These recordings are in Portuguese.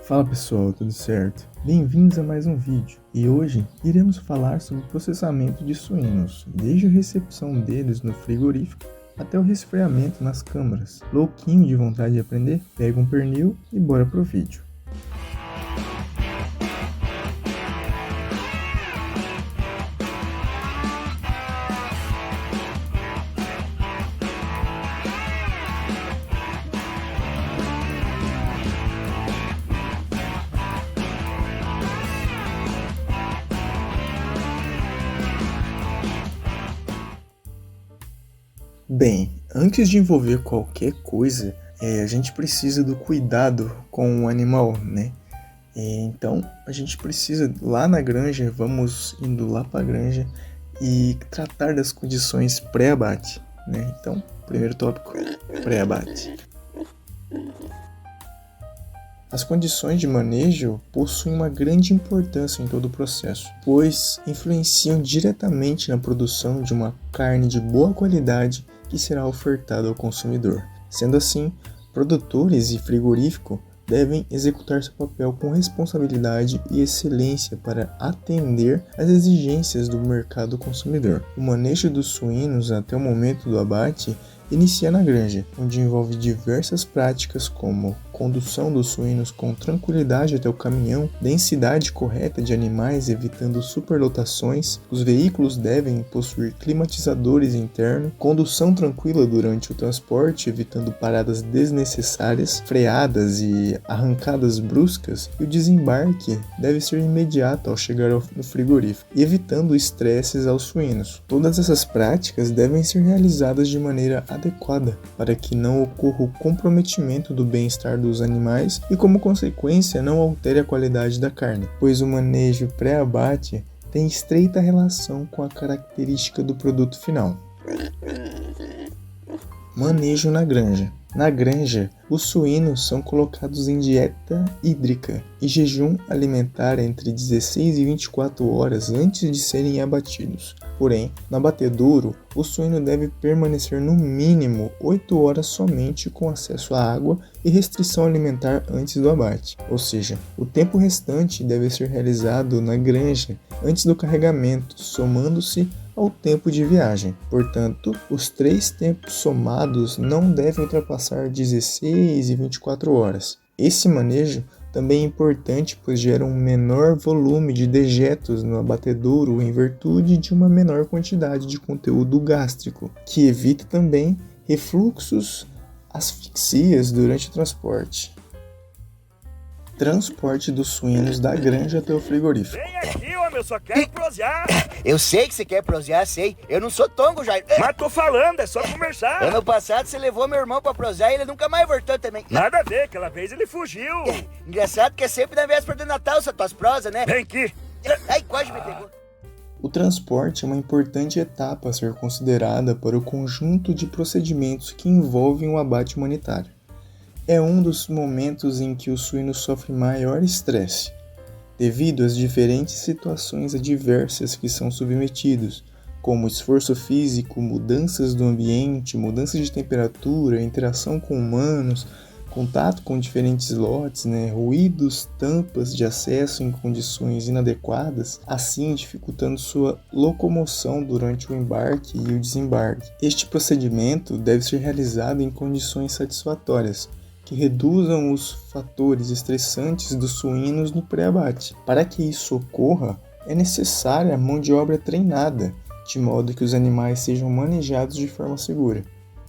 Fala pessoal, tudo certo? Bem-vindos a mais um vídeo, e hoje iremos falar sobre o processamento de suínos, desde a recepção deles no frigorífico até o resfriamento nas câmaras. Louquinho de vontade de aprender? Pega um pernil e bora pro vídeo. Bem, antes de envolver qualquer coisa, a gente precisa do cuidado com o animal, né? Então, a gente precisa, lá na granja, vamos indo lá para a granja e tratar das condições pré-abate, né? Então, primeiro tópico, pré-abate. As condições de manejo possuem uma grande importância em todo o processo, pois influenciam diretamente na produção de uma carne de boa qualidade que será ofertada ao consumidor. Sendo assim, produtores e frigorífico devem executar seu papel com responsabilidade e excelência para atender às exigências do mercado consumidor. O manejo dos suínos até o momento do abate inicia na granja, onde envolve diversas práticas como condução dos suínos com tranquilidade até o caminhão, densidade correta de animais evitando superlotações, os veículos devem possuir climatizadores internos, condução tranquila durante o transporte evitando paradas desnecessárias, freadas e arrancadas bruscas, e o desembarque deve ser imediato ao chegar no frigorífico, evitando estresses aos suínos. Todas essas práticas devem ser realizadas de maneira adequada para que não ocorra o comprometimento do bem-estar dos animais e, como consequência, não altere a qualidade da carne, pois o manejo pré-abate tem estreita relação com a característica do produto final. Manejo na granja. Na granja, os suínos são colocados em dieta hídrica e jejum alimentar entre 16 e 24 horas antes de serem abatidos. Porém, no abatedouro, o suíno deve permanecer no mínimo 8 horas somente com acesso à água e restrição alimentar antes do abate. Ou seja, o tempo restante deve ser realizado na granja antes do carregamento, somando-se ao tempo de viagem. Portanto, os 3 tempos somados não devem ultrapassar 16 e 24 horas. Esse manejo também é importante, pois gera um menor volume de dejetos no abatedouro em virtude de uma menor quantidade de conteúdo gástrico, que evita também refluxos, asfixias durante o transporte. Transporte dos suínos da granja até o frigorífico. Vem aqui, homem, eu só quero prosear. Eu sei que você quer prosear, sei. Eu não sou tongo, Jair. Mas tô falando, é só conversar. Ano passado você levou meu irmão pra prosear e ele nunca mais voltou também. Nada a ver, aquela vez ele fugiu. Engraçado que é sempre na véspera do Natal essas tuas prosas, né? Vem aqui. Ai, quase me pegou. O transporte é uma importante etapa a ser considerada para o conjunto de procedimentos que envolvem o abate humanitário. É um dos momentos em que o suíno sofre maior estresse, devido às diferentes situações adversas que são submetidos, como esforço físico, mudanças do ambiente, mudanças de temperatura, interação com humanos, contato com diferentes lotes, ruídos, tampas de acesso em condições inadequadas, assim dificultando sua locomoção durante o embarque e o desembarque. Este procedimento deve ser realizado em condições satisfatórias, que reduzam os fatores estressantes dos suínos no pré-abate. Para que isso ocorra, é necessária a mão de obra treinada, de modo que os animais sejam manejados de forma segura.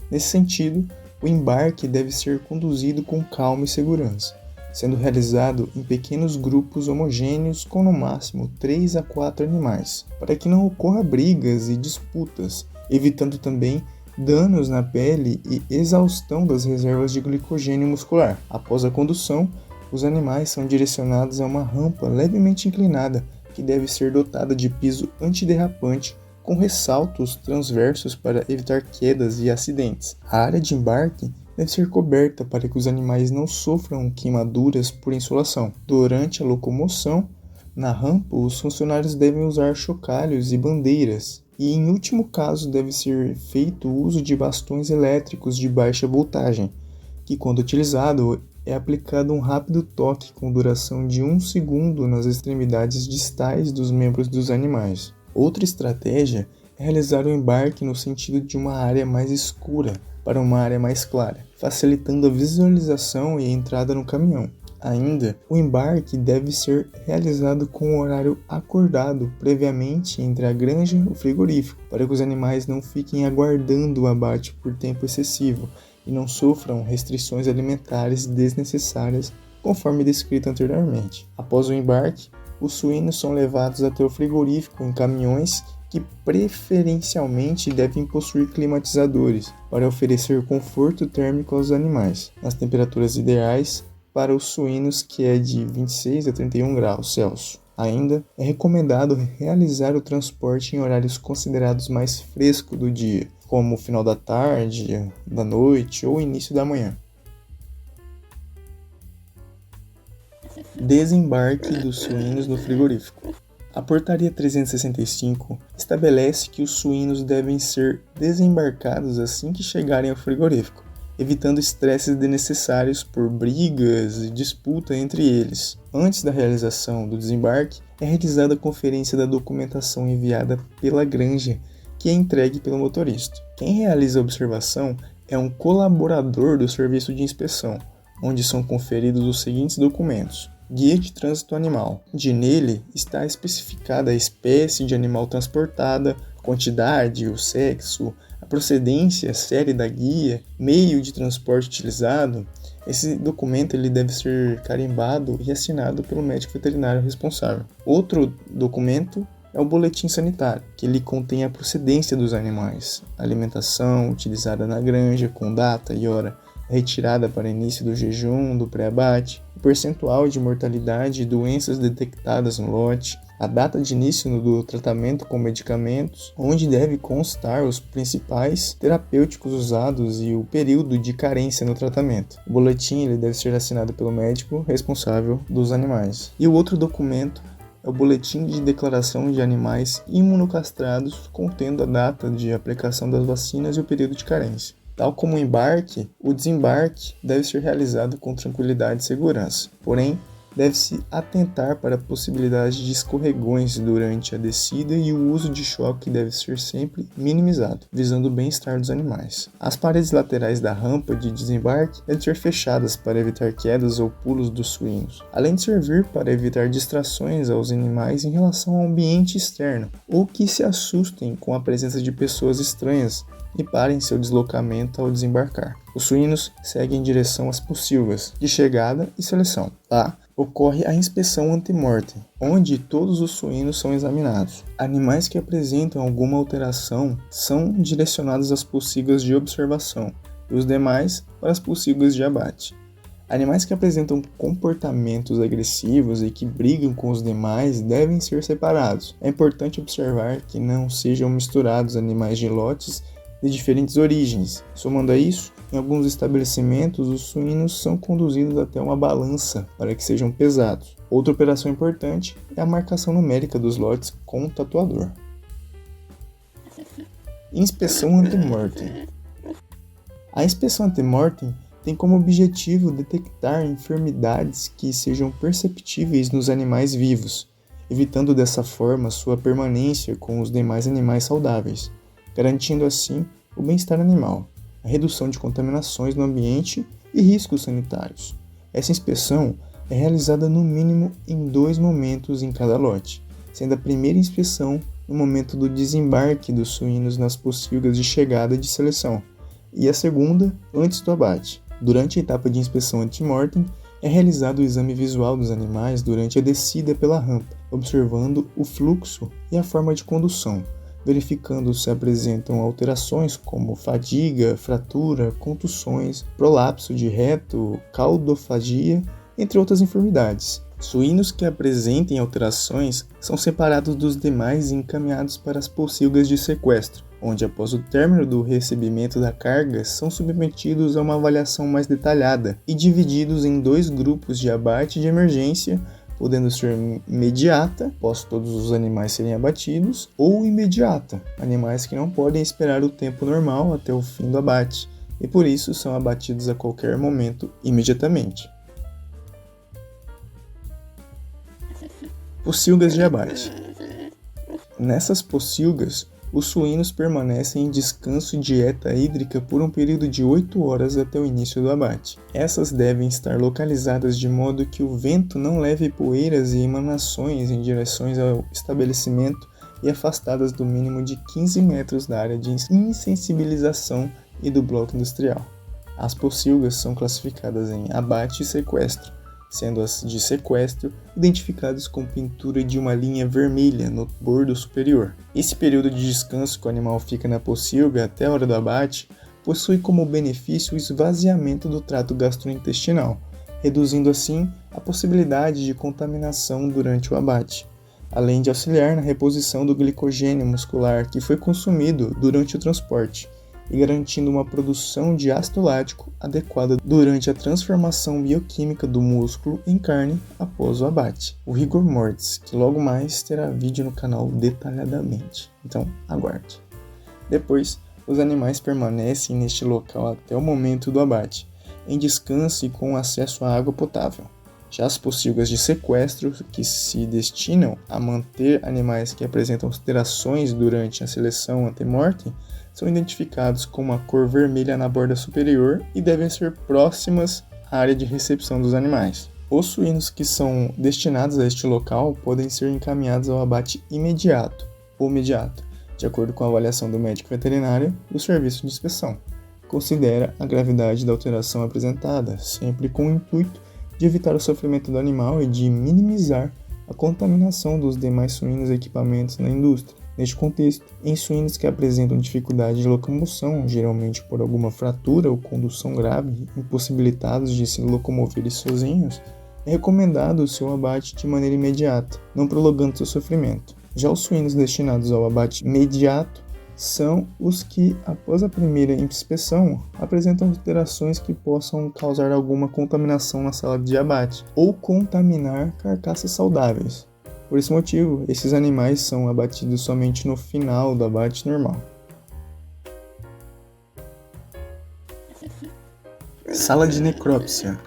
Nesse sentido, o embarque deve ser conduzido com calma e segurança, sendo realizado em pequenos grupos homogêneos com no máximo 3 a 4 animais, para que não ocorra brigas e disputas, evitando também danos na pele e exaustão das reservas de glicogênio muscular. Após a condução, os animais são direcionados a uma rampa levemente inclinada, que deve ser dotada de piso antiderrapante com ressaltos transversos para evitar quedas e acidentes. A área de embarque deve ser coberta para que os animais não sofram queimaduras por insolação. Durante a locomoção, na rampa, os funcionários devem usar chocalhos e bandeiras e, em último caso, deve ser feito o uso de bastões elétricos de baixa voltagem, que, quando utilizado, é aplicado um rápido toque com duração de 1 segundo nas extremidades distais dos membros dos animais. Outra estratégia é realizar o embarque no sentido de uma área mais escura para uma área mais clara, facilitando a visualização e a entrada no caminhão. Ainda, o embarque deve ser realizado com um horário acordado previamente entre a granja e o frigorífico, para que os animais não fiquem aguardando o abate por tempo excessivo e não sofram restrições alimentares desnecessárias, conforme descrito anteriormente. Após o embarque, os suínos são levados até o frigorífico em caminhões que preferencialmente devem possuir climatizadores para oferecer conforto térmico aos animais, nas temperaturas ideais para os suínos, que é de 26 a 31 graus Celsius. Ainda é recomendado realizar o transporte em horários considerados mais frescos do dia, como o final da tarde, da noite ou início da manhã. Desembarque dos suínos no frigorífico. A Portaria 365 estabelece que os suínos devem ser desembarcados assim que chegarem ao frigorífico, evitando estresses desnecessários por brigas e disputa entre eles. Antes da realização do desembarque, é realizada a conferência da documentação enviada pela granja, que é entregue pelo motorista. Quem realiza a observação é um colaborador do serviço de inspeção, onde são conferidos os seguintes documentos: Guia de Trânsito Animal, onde nele está especificada a espécie de animal transportada, a quantidade, o sexo, a procedência, a série da guia, meio de transporte utilizado. Esse documento ele deve ser carimbado e assinado pelo médico veterinário responsável. Outro documento é o boletim sanitário, que ele contém a procedência dos animais, a alimentação utilizada na granja com data e hora, a retirada para início do jejum, do pré-abate, o percentual de mortalidade e doenças detectadas no lote, a data de início do tratamento com medicamentos, onde deve constar os principais terapêuticos usados e o período de carência no tratamento. O boletim ele deve ser assinado pelo médico responsável dos animais. E o outro documento é o Boletim de Declaração de Animais Imunocastrados, contendo a data de aplicação das vacinas e o período de carência. Tal como o embarque, o desembarque deve ser realizado com tranquilidade e segurança. Porém, deve-se atentar para a possibilidade de escorregões durante a descida e o uso de choque deve ser sempre minimizado, visando o bem-estar dos animais. As paredes laterais da rampa de desembarque devem ser fechadas para evitar quedas ou pulos dos suínos, além de servir para evitar distrações aos animais em relação ao ambiente externo, ou que se assustem com a presença de pessoas estranhas e parem seu deslocamento ao desembarcar. Os suínos seguem em direção às pocilgas de chegada e seleção. Lá ocorre a inspeção ante-mortem, onde todos os suínos são examinados. Animais que apresentam alguma alteração são direcionados às pocilgas de observação e os demais para as pocilgas de abate. Animais que apresentam comportamentos agressivos e que brigam com os demais devem ser separados. É importante observar que não sejam misturados animais de lotes de diferentes origens. Somando a isso, em alguns estabelecimentos, os suínos são conduzidos até uma balança para que sejam pesados. Outra operação importante é a marcação numérica dos lotes com um tatuador. Inspeção ante-mortem. A inspeção ante-mortem tem como objetivo detectar enfermidades que sejam perceptíveis nos animais vivos, evitando dessa forma sua permanência com os demais animais saudáveis, garantindo assim o bem-estar animal, a redução de contaminações no ambiente e riscos sanitários. Essa inspeção é realizada no mínimo em 2 momentos em cada lote, sendo a primeira inspeção no momento do desembarque dos suínos nas pocilgas de chegada e de seleção, e a segunda antes do abate. Durante a etapa de inspeção ante-mortem, é realizado o exame visual dos animais durante a descida pela rampa, observando o fluxo e a forma de condução, verificando se apresentam alterações como fadiga, fratura, contusões, prolapso de reto, caudofagia, entre outras enfermidades. Suínos que apresentem alterações são separados dos demais e encaminhados para as pocilgas de sequestro, onde após o término do recebimento da carga são submetidos a uma avaliação mais detalhada e divididos em 2 grupos de abate de emergência podendo ser imediata, após todos os animais serem abatidos, ou imediata, animais que não podem esperar o tempo normal até o fim do abate, e por isso são abatidos a qualquer momento imediatamente. Pocilgas de abate. Nessas pocilgas, os suínos permanecem em descanso e dieta hídrica por um período de 8 horas até o início do abate. Essas devem estar localizadas de modo que o vento não leve poeiras e emanações em direções ao estabelecimento e afastadas do mínimo de 15 metros da área de insensibilização e do bloco industrial. As pocilgas são classificadas em abate e sequestro, sendo as de sequestro identificadas com pintura de uma linha vermelha no bordo superior. Esse período de descanso que o animal fica na pocilga até a hora do abate possui como benefício o esvaziamento do trato gastrointestinal, reduzindo assim a possibilidade de contaminação durante o abate, além de auxiliar na reposição do glicogênio muscular que foi consumido durante o transporte, e garantindo uma produção de ácido lático adequada durante a transformação bioquímica do músculo em carne após o abate. O rigor mortis, que logo mais terá vídeo no canal detalhadamente, então aguarde. Depois, os animais permanecem neste local até o momento do abate, em descanso e com acesso à água potável. Já as pocilgas de sequestro, que se destinam a manter animais que apresentam alterações durante a seleção ante-mortem, são identificados com uma cor vermelha na borda superior e devem ser próximas à área de recepção dos animais. Os suínos que são destinados a este local podem ser encaminhados ao abate imediato ou imediato, de acordo com a avaliação do médico veterinário do serviço de inspeção. Considera a gravidade da alteração apresentada, sempre com o intuito de evitar o sofrimento do animal e de minimizar a contaminação dos demais suínos e equipamentos na indústria. Neste contexto, em suínos que apresentam dificuldade de locomoção, geralmente por alguma fratura ou condução grave, impossibilitados de se locomoverem sozinhos, é recomendado o seu abate de maneira imediata, não prolongando seu sofrimento. Já os suínos destinados ao abate imediato são os que, após a primeira inspeção, apresentam alterações que possam causar alguma contaminação na sala de abate ou contaminar carcaças saudáveis. Por esse motivo, esses animais são abatidos somente no final do abate normal. Sala de necrópsia.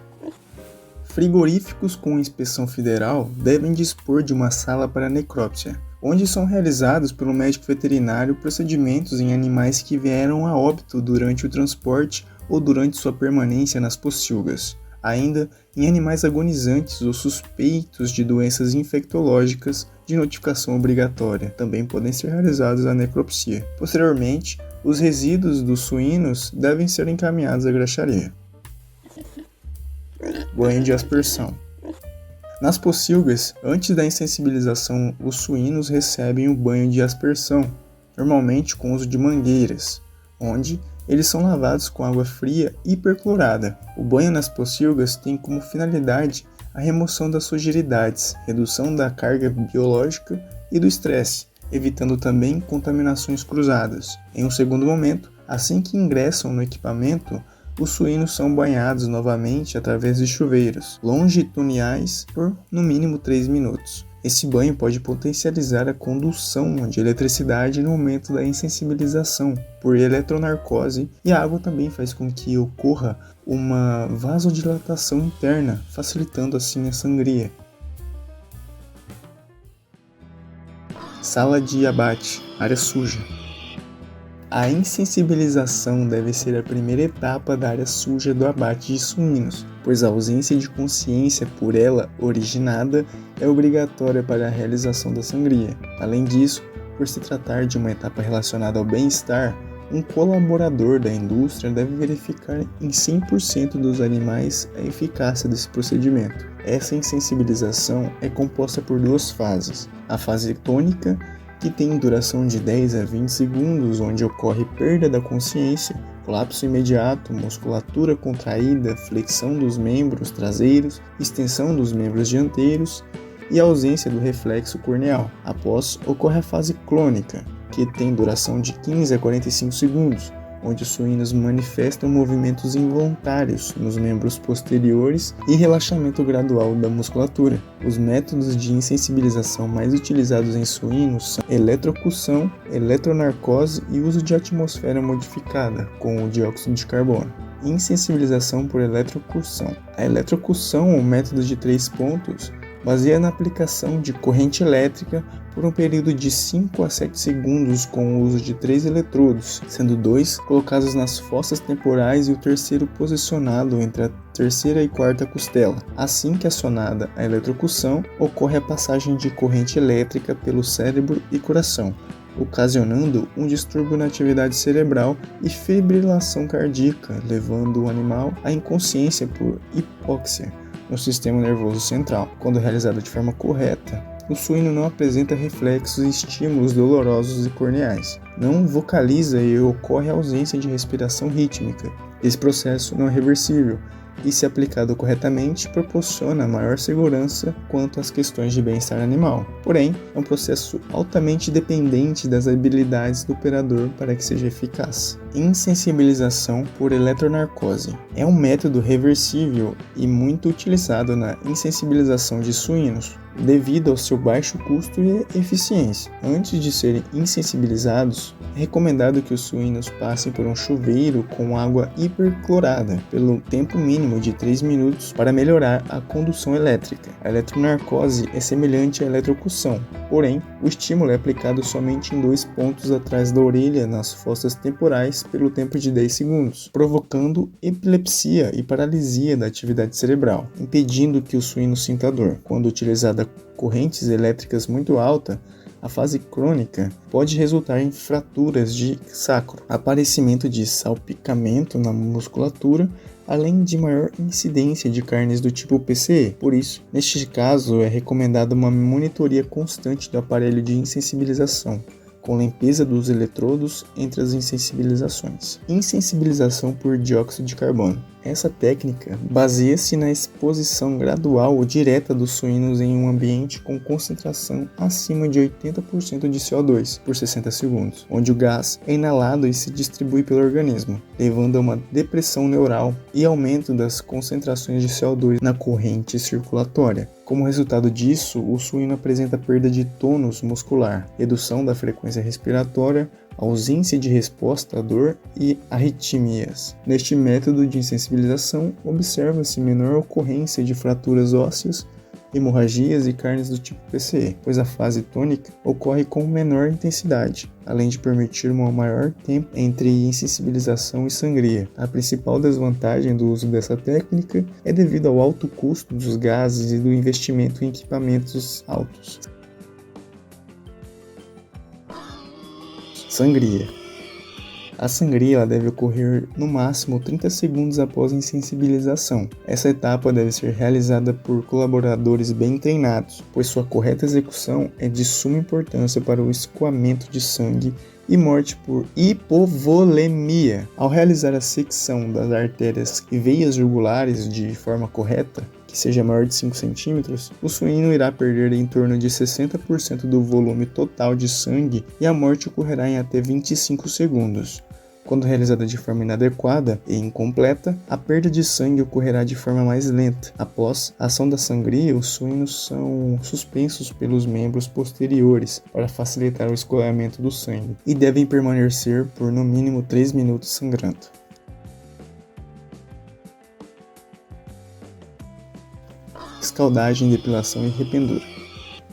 Frigoríficos com inspeção federal devem dispor de uma sala para necrópsia, onde são realizados pelo médico veterinário procedimentos em animais que vieram a óbito durante o transporte ou durante sua permanência nas pocilgas. Ainda em animais agonizantes ou suspeitos de doenças infectológicas de notificação obrigatória, também podem ser realizados a necropsia. Posteriormente, os resíduos dos suínos devem ser encaminhados à graxaria. Banho de aspersão. Nas pocilgas, antes da insensibilização, os suínos recebem o banho de aspersão, normalmente com uso de mangueiras, onde eles são lavados com água fria hiperclorada. O banho nas pocilgas tem como finalidade a remoção das sujeiridades, redução da carga biológica e do estresse, evitando também contaminações cruzadas. Em um segundo momento, assim que ingressam no equipamento, os suínos são banhados novamente através de chuveiros longitudinais por no mínimo 3 minutos. Esse banho pode potencializar a condução de eletricidade no momento da insensibilização por eletronarcose, e a água também faz com que ocorra uma vasodilatação interna, facilitando assim a sangria. Sala de abate, área suja. A insensibilização deve ser a primeira etapa da área suja do abate de suínos, pois a ausência de consciência por ela originada é obrigatória para a realização da sangria. Além disso, por se tratar de uma etapa relacionada ao bem-estar, um colaborador da indústria deve verificar em 100% dos animais a eficácia desse procedimento. Essa insensibilização é composta por 2 fases: a fase tônica, que tem duração de 10 a 20 segundos, onde ocorre perda da consciência, colapso imediato, musculatura contraída, flexão dos membros traseiros, extensão dos membros dianteiros e ausência do reflexo corneal. Após, ocorre a fase clônica, que tem duração de 15 a 45 segundos, onde os suínos manifestam movimentos involuntários nos membros posteriores e relaxamento gradual da musculatura. Os métodos de insensibilização mais utilizados em suínos são eletrocução, eletronarcose e uso de atmosfera modificada com o dióxido de carbono. Insensibilização por eletrocução. A eletrocução, ou método de 3 pontos, baseia na aplicação de corrente elétrica por um período de 5 a 7 segundos com o uso de 3 eletrodos, sendo 2 colocados nas fossas temporais e o terceiro posicionado entre a terceira e quarta costela. Assim que acionada a eletrocução, ocorre a passagem de corrente elétrica pelo cérebro e coração, ocasionando um distúrbio na atividade cerebral e fibrilação cardíaca, levando o animal à inconsciência por hipóxia no sistema nervoso central. Quando realizada de forma correta, o suíno não apresenta reflexos e estímulos dolorosos e corneais, não vocaliza e ocorre a ausência de respiração rítmica. Esse processo não é reversível e, se aplicado corretamente, proporciona maior segurança quanto às questões de bem-estar animal. Porém, é um processo altamente dependente das habilidades do operador para que seja eficaz. Insensibilização por eletronarcose. É um método reversível e muito utilizado na insensibilização de suínos, devido ao seu baixo custo e eficiência. Antes de serem insensibilizados, é recomendado que os suínos passem por um chuveiro com água hiperclorada pelo tempo mínimo de 3 minutos para melhorar a condução elétrica. A eletronarcose é semelhante à eletrocução, porém, o estímulo é aplicado somente em 2 pontos atrás da orelha nas fossas temporais pelo tempo de 10 segundos, provocando epilepsia e paralisia da atividade cerebral, impedindo que o suíno sinta dor. Quando utilizada correntes elétricas muito alta, a fase crônica pode resultar em fraturas de sacro, aparecimento de salpicamento na musculatura, além de maior incidência de carnes do tipo PCE. Por isso, neste caso, é recomendada uma monitoria constante do aparelho de insensibilização, com limpeza dos eletrodos entre as insensibilizações. Insensibilização por dióxido de carbono. Essa técnica baseia-se na exposição gradual ou direta dos suínos em um ambiente com concentração acima de 80% de CO2 por 60 segundos, onde o gás é inalado e se distribui pelo organismo, levando a uma depressão neural e aumento das concentrações de CO2 na corrente circulatória. Como resultado disso, o suíno apresenta perda de tônus muscular, redução da frequência respiratória, ausência de resposta à dor e arritmias. Neste método de insensibilização, observa-se menor ocorrência de fraturas ósseas, hemorragias e carnes do tipo PCE, pois a fase tônica ocorre com menor intensidade, além de permitir um maior tempo entre insensibilização e sangria. A principal desvantagem do uso dessa técnica é devido ao alto custo dos gases e do investimento em equipamentos altos. Sangria. A sangria deve ocorrer no máximo 30 segundos após a insensibilização. Essa etapa deve ser realizada por colaboradores bem treinados, pois sua correta execução é de suma importância para o escoamento de sangue e morte por hipovolemia. Ao realizar a secção das artérias e veias jugulares de forma correta, que seja maior de 5 centímetros, o suíno irá perder em torno de 60% do volume total de sangue e a morte ocorrerá em até 25 segundos. Quando realizada de forma inadequada e incompleta, a perda de sangue ocorrerá de forma mais lenta. Após a ação da sangria, os suínos são suspensos pelos membros posteriores para facilitar o escoamento do sangue e devem permanecer por no mínimo 3 minutos sangrando. Escaldagem, depilação e rependura.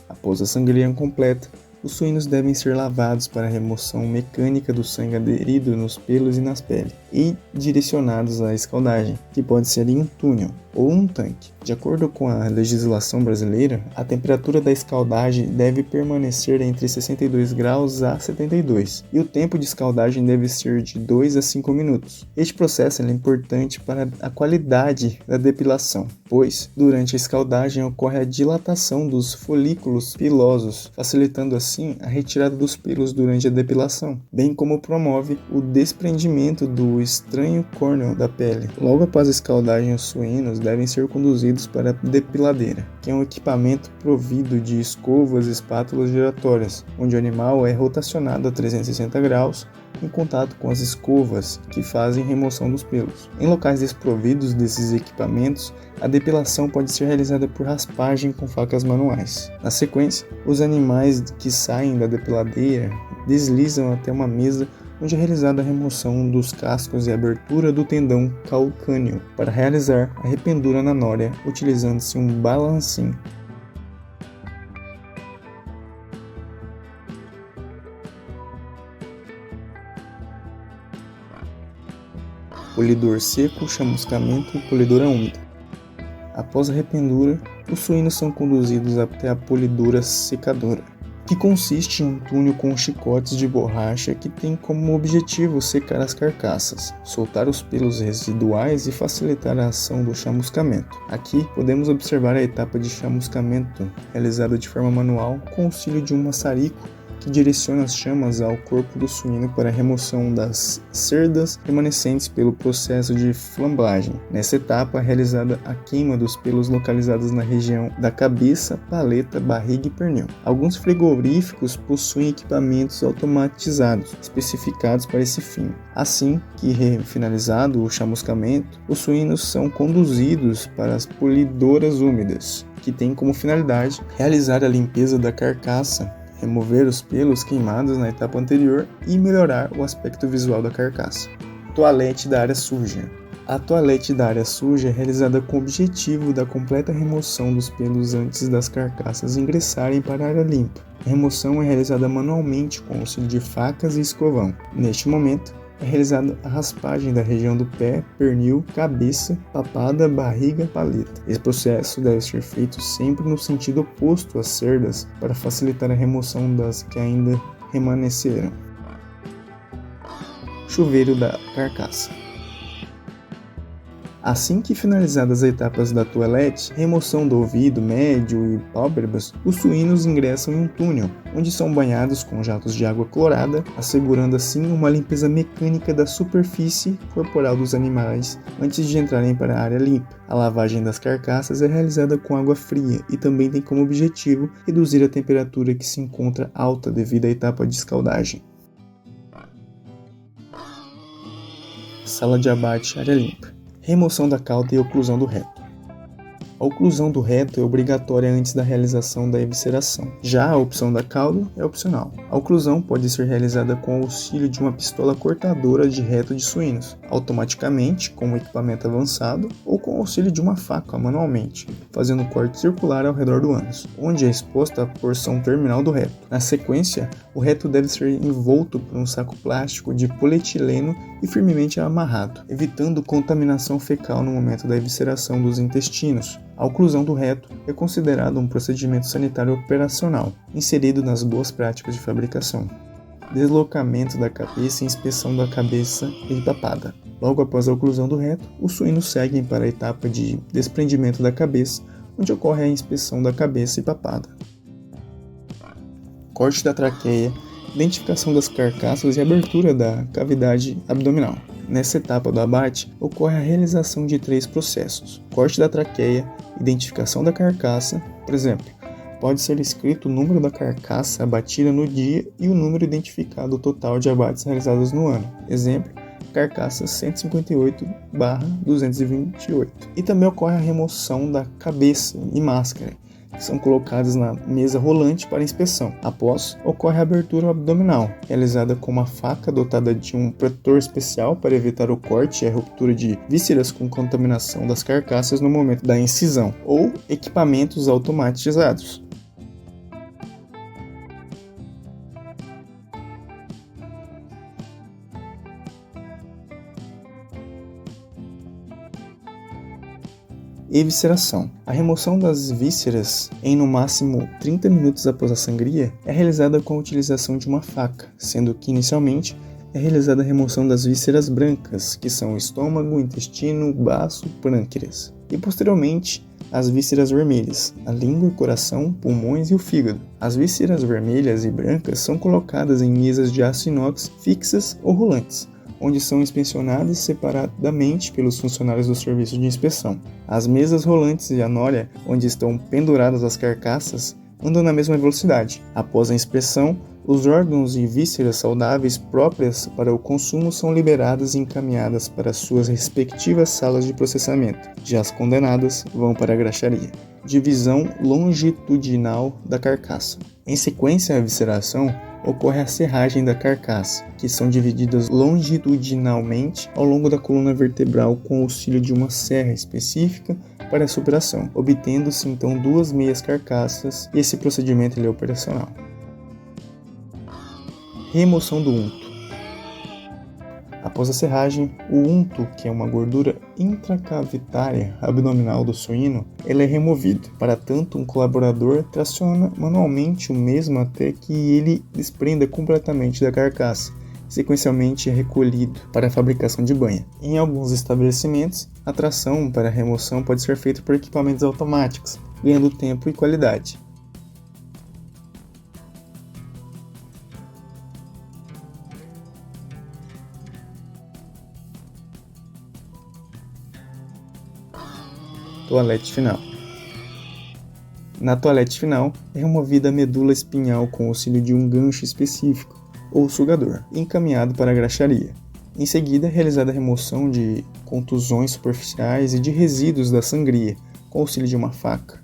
Após a sangria completa, os suínos devem ser lavados para a remoção mecânica do sangue aderido nos pelos e nas peles e direcionados à escaldagem, que pode ser em um túnel ou um tanque. De acordo com a legislação brasileira, a temperatura da escaldagem deve permanecer entre 62 graus a 72 e o tempo de escaldagem deve ser de 2 a 5 minutos. Este processo é importante para a qualidade da depilação, pois durante a escaldagem ocorre a dilatação dos folículos pilosos, facilitando assim a retirada dos pelos durante a depilação, bem como promove o desprendimento do do estranho córneo da pele. Logo após a escaldagem, os suínos devem ser conduzidos para a depiladeira, que é um equipamento provido de escovas e espátulas giratórias, onde o animal é rotacionado a 360 graus em contato com as escovas que fazem remoção dos pelos. Em locais desprovidos desses equipamentos, a depilação pode ser realizada por raspagem com facas manuais. Na sequência, os animais que saem da depiladeira deslizam até uma mesa onde é realizada a remoção dos cascos e a abertura do tendão calcâneo para realizar a rependura na nória, utilizando-se um balancim. Polidor seco, chamuscamento e polidora úmida. Após a rependura, os suínos são conduzidos até a polidora secadora, que consiste em um túnel com chicotes de borracha que tem como objetivo secar as carcaças, soltar os pelos residuais e facilitar a ação do chamuscamento. Aqui podemos observar a etapa de chamuscamento realizada de forma manual com o auxílio de um maçarico que direciona as chamas ao corpo do suíno para a remoção das cerdas remanescentes pelo processo de flambagem. Nessa etapa é realizada a queima dos pelos localizados na região da cabeça, paleta, barriga e pernil. Alguns frigoríficos possuem equipamentos automatizados especificados para esse fim. Assim que finalizado o chamuscamento, os suínos são conduzidos para as polidoras úmidas, que têm como finalidade realizar a limpeza da carcaça, remover os pelos queimados na etapa anterior e melhorar o aspecto visual da carcaça. Toalete da área suja. A toalete da área suja é realizada com o objetivo da completa remoção dos pelos antes das carcaças ingressarem para a área limpa. A remoção é realizada manualmente com o auxílio de facas e escovão. Neste momento, é realizada a raspagem da região do pé, pernil, cabeça, papada, barriga, paleta. Esse processo deve ser feito sempre no sentido oposto às cerdas para facilitar a remoção das que ainda remanesceram. Chuveiro da carcaça. Assim que finalizadas as etapas da toalete, remoção do ouvido médio e pálpebras, os suínos ingressam em um túnel, onde são banhados com jatos de água clorada, assegurando assim uma limpeza mecânica da superfície corporal dos animais antes de entrarem para a área limpa. A lavagem das carcaças é realizada com água fria e também tem como objetivo reduzir a temperatura que se encontra alta devido à etapa de escaldagem. Sala de abate, área limpa. Remoção da cauda e oclusão do reto. A oclusão do reto é obrigatória antes da realização da evisceração. Já a opção da cauda é opcional. A oclusão pode ser realizada com o auxílio de uma pistola cortadora de reto de suínos, automaticamente com um equipamento avançado, ou com o auxílio de uma faca manualmente, fazendo um corte circular ao redor do ânus, onde é exposta a porção terminal do reto. Na sequência, o reto deve ser envolto por um saco plástico de polietileno e firmemente amarrado, evitando contaminação fecal no momento da evisceração dos intestinos. A oclusão do reto é considerado um procedimento sanitário operacional, inserido nas boas práticas de fabricação. Deslocamento da cabeça e inspeção da cabeça e papada. Logo após a oclusão do reto, os suínos seguem para a etapa de desprendimento da cabeça, onde ocorre a inspeção da cabeça e papada. Corte da traqueia, identificação das carcaças e abertura da cavidade abdominal. Nessa etapa do abate, ocorre a realização de 3 processos: corte da traqueia, identificação da carcaça, por exemplo, pode ser escrito o número da carcaça abatida no dia e o número identificado total de abates realizados no ano. Exemplo, carcaça 158/228. E também ocorre a remoção da cabeça e máscara, que são colocadas na mesa rolante para inspeção. Após, ocorre a abertura abdominal, realizada com uma faca dotada de um protetor especial para evitar o corte e a ruptura de vísceras com contaminação das carcaças no momento da incisão, ou equipamentos automatizados. Evisceração. A remoção das vísceras em no máximo 30 minutos após a sangria é realizada com a utilização de uma faca, sendo que inicialmente é realizada a remoção das vísceras brancas, que são o estômago, intestino, baço, pâncreas, e posteriormente as vísceras vermelhas, a língua, coração, pulmões e o fígado. As vísceras vermelhas e brancas são colocadas em mesas de aço inox fixas ou rolantes, onde são inspecionadas separadamente pelos funcionários do serviço de inspeção. As mesas rolantes e a nória, onde estão penduradas as carcaças, andam na mesma velocidade. Após a inspeção, os órgãos e vísceras saudáveis próprias para o consumo são liberadas e encaminhadas para suas respectivas salas de processamento. Já as condenadas vão para a graxaria. Divisão longitudinal da carcaça. Em sequência à visceração, ocorre a serragem da carcaça, que são divididas longitudinalmente ao longo da coluna vertebral com o auxílio de uma serra específica para essa operação, obtendo-se então 2 meias carcaças, e esse procedimento é operacional. Remoção do unto. Após a serragem, o unto, que é uma gordura intracavitária abdominal do suíno, ele é removido. Para tanto, um colaborador traciona manualmente o mesmo até que ele desprenda completamente da carcaça. Sequencialmente é recolhido para a fabricação de banha. Em alguns estabelecimentos, a tração para a remoção pode ser feita por equipamentos automáticos, ganhando tempo e qualidade. Toalete final. Na toalete final, é removida a medula espinhal com o auxílio de um gancho específico, ou sugador, encaminhado para a graxaria. Em seguida, é realizada a remoção de contusões superficiais e de resíduos da sangria, com o auxílio de uma faca.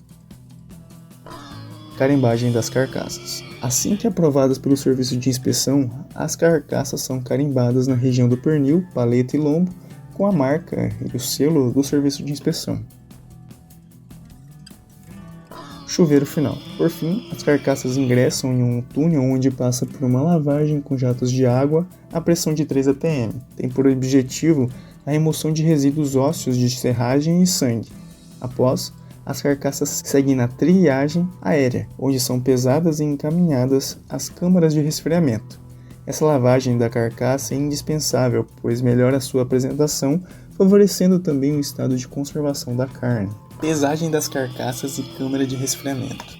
Carimbagem das carcaças. Assim que aprovadas pelo serviço de inspeção, as carcaças são carimbadas na região do pernil, paleta e lombo, com a marca e o selo do serviço de inspeção. Chuveiro final. Por fim, as carcaças ingressam em um túnel onde passa por uma lavagem com jatos de água a pressão de 3 atm. Tem por objetivo a remoção de resíduos ósseos de serragem e sangue. Após, as carcaças seguem na triagem aérea, onde são pesadas e encaminhadas às câmaras de resfriamento. Essa lavagem da carcaça é indispensável, pois melhora a sua apresentação, favorecendo também o estado de conservação da carne. Pesagem das carcaças e câmara de resfriamento.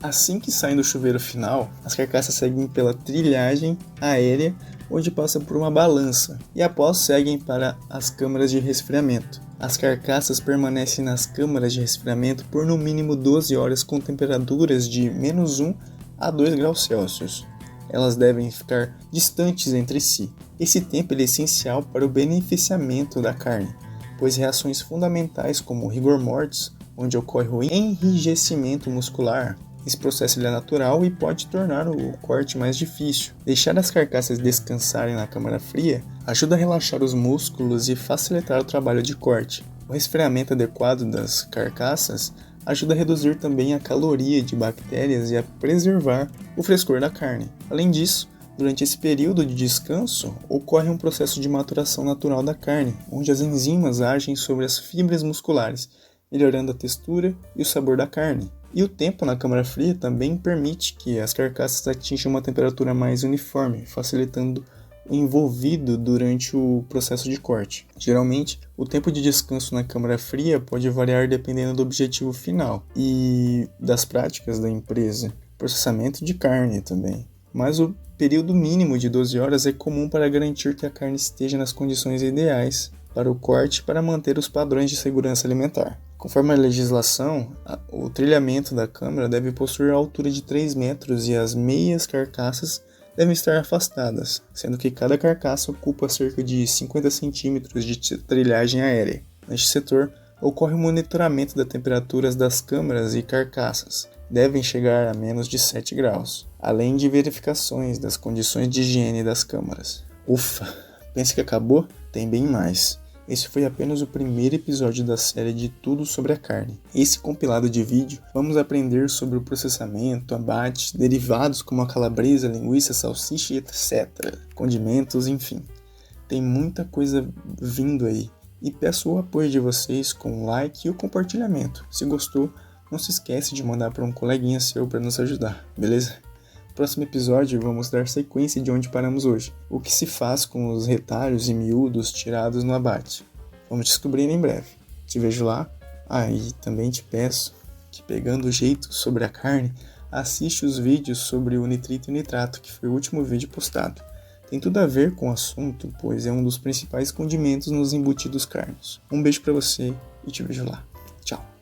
Assim que saem do chuveiro final, as carcaças seguem pela trilhagem aérea, onde passa por uma balança, e após seguem para as câmaras de resfriamento. As carcaças permanecem nas câmaras de resfriamento por no mínimo 12 horas com temperaturas de -1 a 2 graus Celsius. Elas devem ficar distantes entre si. Esse tempo é essencial para o beneficiamento da carne, pois reações fundamentais como o rigor mortis, onde ocorre o enrijecimento muscular, esse processo é natural e pode tornar o corte mais difícil. Deixar as carcaças descansarem na câmara fria ajuda a relaxar os músculos e facilitar o trabalho de corte. O resfriamento adequado das carcaças ajuda a reduzir também a caloria de bactérias e a preservar o frescor da carne. Além disso, durante esse período de descanso, ocorre um processo de maturação natural da carne, onde as enzimas agem sobre as fibras musculares, melhorando a textura e o sabor da carne. E o tempo na câmara fria também permite que as carcaças atinjam uma temperatura mais uniforme, facilitando o envolvido durante o processo de corte. Geralmente, o tempo de descanso na câmara fria pode variar dependendo do objetivo final e das práticas da empresa, processamento de carne também. Mas o período mínimo de 12 horas é comum para garantir que a carne esteja nas condições ideais para o corte para manter os padrões de segurança alimentar. Conforme a legislação, o trilhamento da câmara deve possuir a altura de 3 metros e as meias carcaças devem estar afastadas, sendo que cada carcaça ocupa cerca de 50 centímetros de trilhagem aérea. Neste setor, ocorre o monitoramento das temperaturas das câmaras e carcaças. Devem chegar a menos de 7 graus, além de verificações das condições de higiene das câmaras. Ufa, pensa que acabou? Tem bem mais. Esse foi apenas o primeiro episódio da série de Tudo sobre a Carne. Esse compilado de vídeo, vamos aprender sobre o processamento, abate, derivados como a calabresa, linguiça, salsicha e etc. Condimentos, enfim. Tem muita coisa vindo aí. E peço o apoio de vocês com o like e o compartilhamento. Se gostou, não se esquece de mandar para um coleguinha seu para nos ajudar, beleza? No próximo episódio vamos dar sequência de onde paramos hoje. O que se faz com os retalhos e miúdos tirados no abate. Vamos descobrir em breve. Te vejo lá. E também te peço que, pegando o jeito sobre a carne, assiste os vídeos sobre o nitrito e nitrato, que foi o último vídeo postado. Tem tudo a ver com o assunto, pois é um dos principais condimentos nos embutidos carnes. Um beijo pra você e te vejo lá. Tchau.